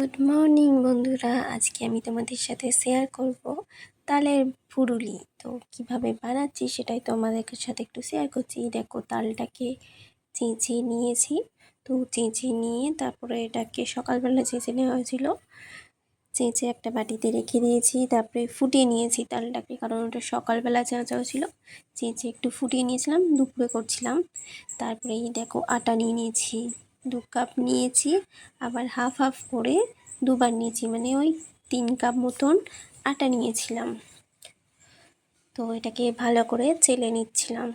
Good morning বন্ধুরা, আজকে আমি তোমাদের সাথে শেয়ার করব তালের পুরুলি। তো কিভাবে বানাচ্ছি সেটাই তোমাদের সাথে একটু শেয়ার করছি। দেখো, তালটাকে চেঁচিয়ে নিয়েছি। তো চেঁচিয়ে নিয়ে তারপরে এটাকে সকালবেলা চেঁচে নেওয়া হয়েছিল, চেঁচে একটা বাটিতে রেখে দিয়েছি। তারপরে ফুটিয়ে নিয়েছি তালটাকে, কারণ ওটা সকালবেলা চেঁচা হয়েছিল। চেঁচে একটু ফুটিয়ে নিয়েছিলাম, দুপুরে করছিলাম। তারপরে এই দেখো, আটা নিয়ে নিয়েছি, 2 কাপ নিয়েছি। আবার হাফ হাফ করে দুবার নিয়েছি, মানে ওই 3 কাপ মতন আটা নিয়েছিলাম। তো এটাকে ভালো করে চেলে নিচ্ছিলাম।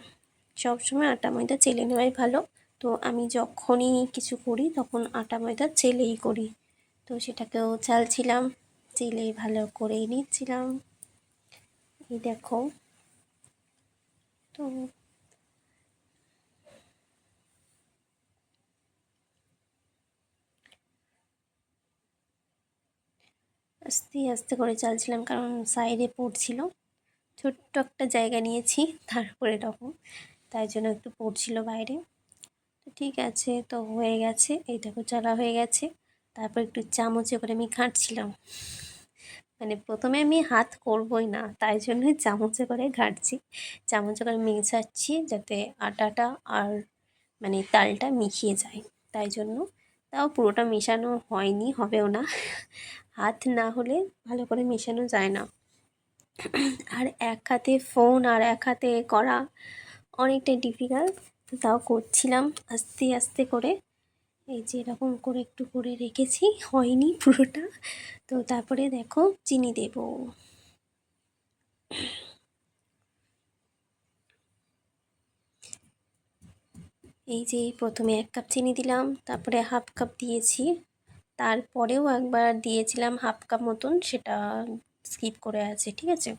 সবসময় আটা ময়দা চেলে নেওয়াই ভালো। তো আমি যখনই কিছু করি তখন আটা ময়দা চেলেই করি। তো সেটাকেও চালছিলাম, চেলে ভালো করে নিচ্ছিলাম। এই দেখো, তো আস্তে আস্তে করে চালছিলাম, কারণ সাইডে পড়ছিল। ছোট্ট একটা জায়গা নিয়েছি তারপরে এরকম, তাই জন্য একটু পড়ছিল বাইরে। তো ঠিক আছে, তো হয়ে গেছে। এই দেখো, চালা হয়ে গেছে। তারপর একটু চামচে করে আমি ঘাঁটছিলাম। মানে প্রথমে আমি হাত করবই না, তাই জন্যই চামচে করে ঘাঁটছি। চামচে করে মেশাচ্ছি যাতে আটাটা আর মানে তালটা মিশিয়ে যায়, তাই জন্য। তাও পুরোটা মেশানো হয়নি, হবেও না। হাত না হলে ভালো করে মেশানো যায় না। আর এক হাতে ফোন আর এক হাতে করা অনেকটাই ডিফিকাল্ট। তাও করছিলাম আস্তে আস্তে করে। এই যে এরকম করে একটু করে রেখেছি, হয়নি পুরোটা। তো তারপরে দেখো, চিনি দেব। এই যে প্রথমে 1 কাপ চিনি দিলাম, তারপরে হাফ কাপ দিয়েছি, তারপরেও একবার দিয়েছিলাম হাফ কাপ মতন, সেটা স্কিপ করে আছে, ঠিক আছে।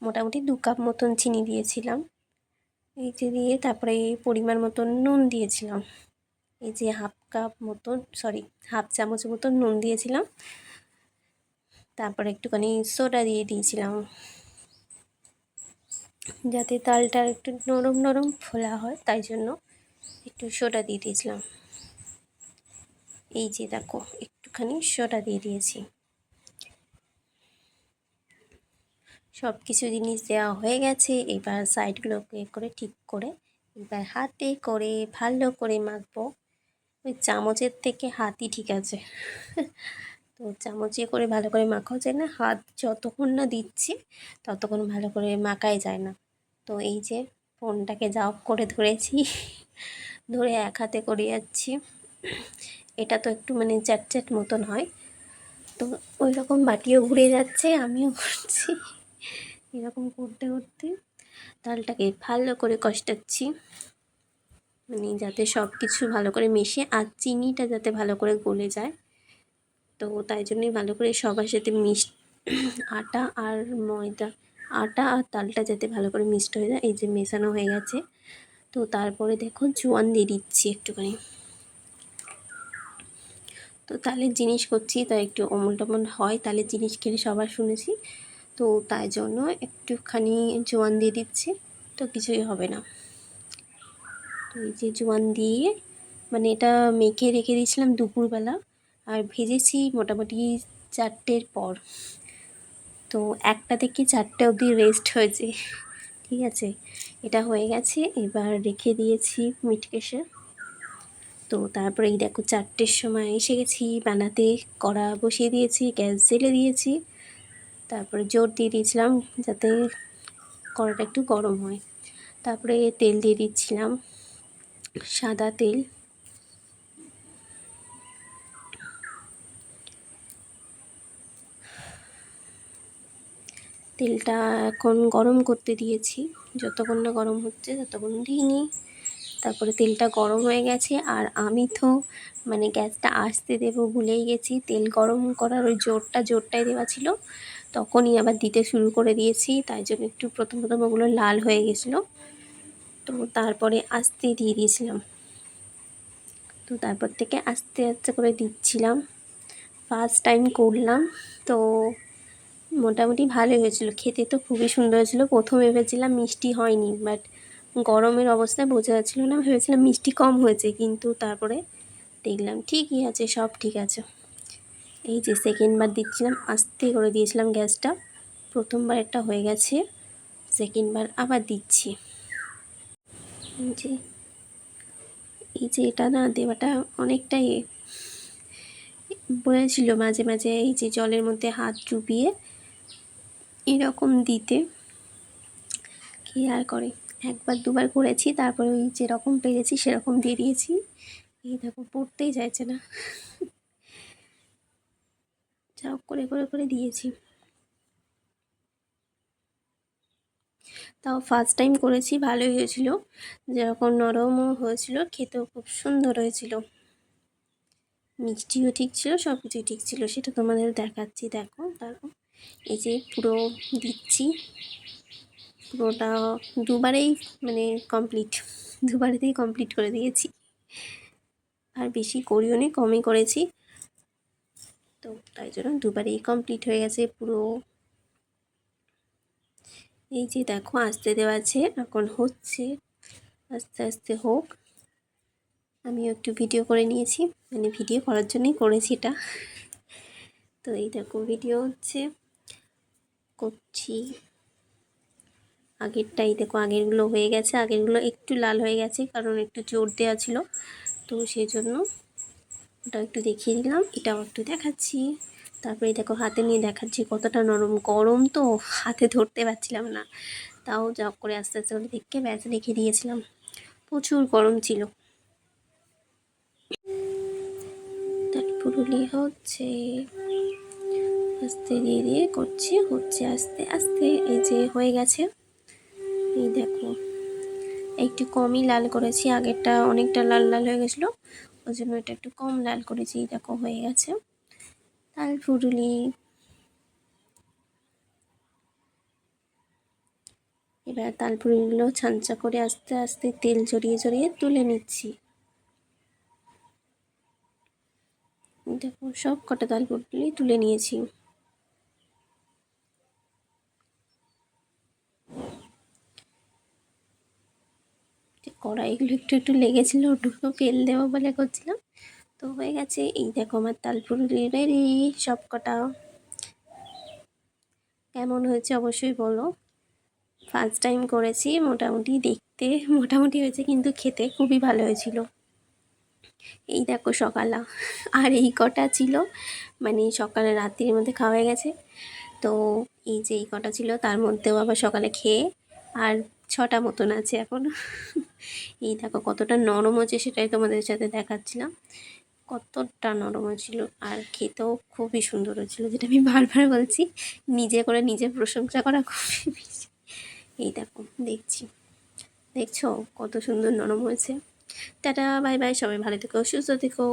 মোটামুটি 2 কাপ মতন চিনি দিয়েছিলাম। এই যে দিয়ে তারপরে পরিমাণ মতন নুন দিয়েছিলাম। এই যে হাফ কাপ মতন, সরি, হাফ চামচ মতন নুন দিয়েছিলাম। তারপরে একটুখানি সোডা দিয়ে দিয়েছিলাম, যাতে তালটা একটু নরম নরম ফোলা হয়, তাই জন্য একটু সোডা দিয়ে দিয়েছিলাম। এই যে দেখো, একটুখানি সোডা দিয়ে দিয়েছি। সব কিছু জিনিস দেওয়া হয়ে গেছে। এবার সাইডগুলোকে করে ঠিক করে এবার হাতে করে ভালো করে মাখবো। ওই চামচের থেকে হাতই ঠিক আছে। তো চামচে করে ভালো করে মাখাও যায় না, হাত যতক্ষণ না দিচ্ছি ততক্ষণ ভালো করে মাখাই যায় না। তো এই যে ফোনটাকে যা করে ধরেছি, ধরে এক হাতে করে যাচ্ছি। এটা তো একটু মানে চ্যাট মতন হয়, তো ওই রকম বাটিও ঘুরে যাচ্ছে, আমিও ঘুরছি। এরকম করতে করতে তালটাকে ভালো করে কষাচ্ছি, মানে যাতে সব কিছু ভালো করে মেশে আর চিনিটা যাতে ভালো করে গলে যায়। তো তাই জন্যই ভালো করে সবার সাথে আটা আর ময়দা, আটা আর তালটা যাতে ভালো করে মিক্সড হয়ে যায়। এই যে মেশানো হয়ে গেছে। তো তারপরে দেখো, জোয়ান দিয়ে দিচ্ছি একটুখানি। তো তালের জিনিস করছি, তাই একটু অমল টমল হয়, তালের জিনিস খেলে সবার শুনেছি। তো তাই জন্য একটুখানি জোয়ান দিয়ে দিচ্ছি, তো কিছুই হবে না। তো এই যে জোয়ান দিয়ে, মানে এটা মেখে রেখে দিয়েছিলাম দুপুরবেলা, আর ভেজেছি মোটামুটি 4টের পর। তো 1টা থেকে 4টে অবধি রেস্ট হয়েছে, ঠিক আছে। এটা হয়ে গেছে, এবার রেখে দিয়েছি মিটকেশে। তো তারপরে এই দেখো, 4টের সময় এসে গেছি বানাতে। কড়া বসিয়ে দিয়েছি, গ্যাস জ্বেলে দিয়েছি। তারপরে জোর দিয়ে দিয়েছিলাম যাতে কড়াটা একটু গরম হয়। তারপরে তেল দিয়ে দিচ্ছিলাম, সাদা তেল। তেলটা এখন গরম করতে দিয়েছি, যতক্ষণ না গরম হচ্ছে ততক্ষণ দিইনি। তারপরে তেলটা গরম হয়ে গেছে, আর আমি তো মানে গ্যাসটা আস্তে দেবো ভুলেই গেছি। তেল গরম করার ওই জোরটাই দেওয়া ছিল, তখনই আবার দিতে শুরু করে দিয়েছি, তাই জন্য একটু প্রথম ওগুলো লাল হয়ে গেছিলো। তো তারপরে আস্তে দিয়ে দিয়েছিলাম। তো তারপর থেকে আস্তে আস্তে করে দিচ্ছিলাম। ফার্স্ট টাইম করলাম, তো মোটামুটি ভালোই হয়েছিল। খেতে তো খুবই সুন্দর হয়েছিলো। প্রথমে ভেবেছিলাম মিষ্টি হয়নি, বাট গরমের অবস্থায় বোঝা যাচ্ছিলো না, ভেবেছিলাম মিষ্টি কম হয়েছে, কিন্তু তারপরে দেখলাম ঠিকই আছে, সব ঠিক আছে। এই যে সেকেন্ডবার দিচ্ছিলাম, আস্তে করে দিয়েছিলাম গ্যাসটা। প্রথমবার একটা হয়ে গেছে, সেকেন্ডবার আবার দিচ্ছি। এই যে এটা না দেওয়াটা অনেকটাই বলেছিল মাঝে মাঝে এই যে জলের মধ্যে হাত ডুবিয়ে এরকম দিতে, কি আর করে, একবার দুবার করেছি, তারপরে ওই যেরকম পেরেছি সেরকম দিয়ে দিয়েছি। এই দেখো পড়তেই চাইছে না, যা করে করে করে দিয়েছি। তাও ফার্স্ট টাইম করেছি, ভালোই হয়েছিল, যেরকম নরমও হয়েছিল, খেতেও খুব সুন্দর হয়েছিল, মিষ্টিও ঠিক ছিল, সব কিছুই ঠিক ছিল। সেটা তোমাদের দেখাচ্ছি, দেখো তারপর এই যে পুরো দিচ্ছি, পুরোটা দুবারেই মানে কমপ্লিট, দুবারেতেই কমপ্লিট করে দিয়েছি। আর বেশি করিও নি, কমই করেছি, তো তাই জন্য দুবারেই কমপ্লিট হয়ে গেছে পুরো। এই যে দেখো আস্তে দেওয়া আছে, এখন হচ্ছে, আস্তে আস্তে হোক। আমিও একটু ভিডিও করে নিয়েছি, মানে ভিডিও করার জন্যই করেছি এটা। তো এই দেখো ভিডিও হচ্ছে, করছি। আগেরটাই দেখো, আগেরগুলো হয়ে গেছে, আগেরগুলো একটু লাল হয়ে গেছে কারণ একটু জোর দেওয়া ছিল, তো সেই জন্য ওটা একটু দেখিয়ে দিলাম, এটাও একটু দেখাচ্ছি। তারপরে দেখো হাতে নিয়ে দেখাচ্ছি কতটা নরম, গরম তো হাতে ধরতে পারছিলাম না, তাও যা করে আস্তে আস্তে করে দেখে ব্যাস রেখে দিয়েছিলাম, প্রচুর গরম ছিল। তারপরে হচ্ছে আস্তে দিয়ে দিয়ে করছি, হচ্ছে আস্তে আস্তে। এই যে হয়ে গেছে, এই দেখো একটু কমই লাল করেছি, আগেরটা অনেকটা লাল লাল হয়ে গেছিলো, ওই জন্য এটা একটু কম লাল করেছি। দেখো হয়ে গেছে তাল ফুরুলি। এবার তাল ফুরুলিগুলো ছাঁচা করে আস্তে আস্তে তেল জড়িয়ে জড়িয়ে তুলে নিচ্ছি। দেখো সব কটা তাল ফুরুলি তুলে নিয়েছি। কড়াইগুলো একটু একটু লেগেছিল, ওটুকু ফেল দেবো বলে করছিলাম, তো হয়ে গেছে। এই দেখো আমার তাল ফুরুলি রেডি সব কটা। কেমন হয়েছে অবশ্যই বলো। ফার্স্ট টাইম করেছি, মোটামুটি দেখতে মোটামুটি হয়েছে, কিন্তু খেতে খুবই ভালো হয়েছিল। এই দেখো সকালা, আর এই কটা ছিল, মানে সকালে রাত্রির মধ্যে খাওয়া হয়ে গেছে, তো এই যে এই কটা ছিল, তার মধ্যেও আবার সকালে খেয়ে আর 6টা মতন আছে এখন। এই দেখো কতটা নরম হয়েছে, সেটাই তোমাদের সাথে দেখাচ্ছিলাম, কতটা নরম হয়েছিল, আর খেতেও খুবই সুন্দর হয়েছিল, যেটা আমি বারবার বলছি, নিজে করে নিজে প্রশংসা করা খুবই বেশি। এই দেখো দেখছো কত সুন্দর নরম হয়েছে। টাটা বাই বাই, সবাই ভালো থেকো, সুস্থ থেকো।